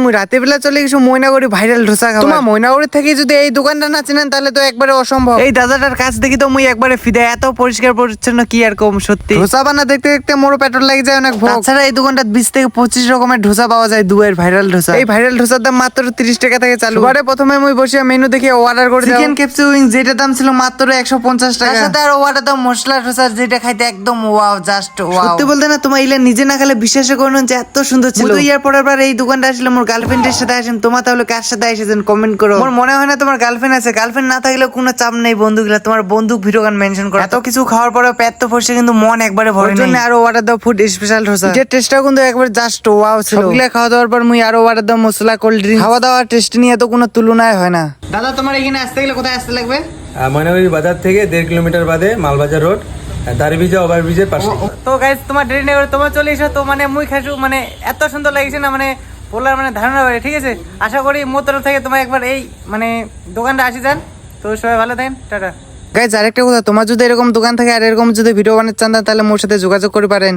মুই রাতে বেলা চলে গেছি ময়নাগুড়ি ভাইরাল ধোসা খাবো। তোমার ময়নাগুড়ি থেকে যদি এই দোকানটা না চেনেন তাহলে তো একবারে অসম্ভব। এই দাদাটার কাছ দেখি তো মুই একবারে ফিদা, এত পরিষ্কার পরিচ্ছন্ন কি আর কম। সত্যি ধোসা বানা দেখতে দেখতে মোরও পেট্রোল লাগে যায় অনেক। তাছাড়া এই দোকানটা 20 থেকে 25 রকমের ধোসা পাওয়া যায়। দুয়ের ভাইরাল ধোসা। এই ভাইরাল ধোসার দাম মাত্র 30 টাকা থেকে চালু। এবারে প্রথমে মুই বসে মেনু দেখে অর্ডার করে চিকেন ক্যাপসি উইংস, যেটা দাম ছিল মাত্র 150 টাকা। তার সাথে আর অর্ডার দাম মশলা ধোসা, যেটা খাইতে একদম ওয়াও, জাস্ট ওয়াও। সত্যি বলতে না, তোমার ইলা নিজে না খেলে বিশ্বাস করুন যে এত সুন্দর ছিল। তো ইয়ার পরের বার এই দোকানটা আসলে মোর গার্লফ্রেন্ডের সাথে আসেন। তোমার তাহলে কার সাথে এসেছেন কমেন্ট করো। মোর মনে হয় না তোমার গার্লফ্রেন্ড আছে। গার্লফ্রেন্ড না থাকলেও কোনো চাপ নেই বন্ধুগুলা, তোমার বন্ধুক ভিডিও গান মেনশন করো। এত কিছু খাওয়ার পরে পেট তো ফসে কিন্তু মন একবারে ভরে নেই। জন্য আরো অর্ডার দাও ফুড স্পেশাল ধোসা। এর টেস্টটাও কিন্তু একবার জাস্ট ওয়াও ছিল। সবগুলা খাওয়া দাওয়ার পর মুই আরো অর্ডার দাও মশলা কোল্ড ড্রিঙ্ক। খাওয়া দাওয়ার টেস্ট নিয়ে তো কোনো তুলনাই হয় না। দাদা তোমার এখানে আসতে গেলে কোথায় আসতে লাগবে? ময়নাগুড়ি বাজার থেকে 1.5 কিলোমিটার বাদে মালবাজার রোড, দারিভিজা ওভারব্রিজের পাশে। তো গাইস তোমার দেরি নেই, তোমার চলে এসো। তো মানে মুই খাইছু, মানে এত সুন্দর লাগছে না, মানে বলার মানে ধারণা হবে। ঠিক আছে, আশা করি মোর তরফ থেকে তোমার একবার এই মানে দোকানটা আসি যান। তো সবাই ভালো থাকেন, টাটা। গাইস আরেকটা কথা, তোমার যদি এরকম দোকান থাকে আর এরকম যদি ভিডিও বানাতে চান তাহলে মোর সাথে যোগাযোগ করতে পারেন।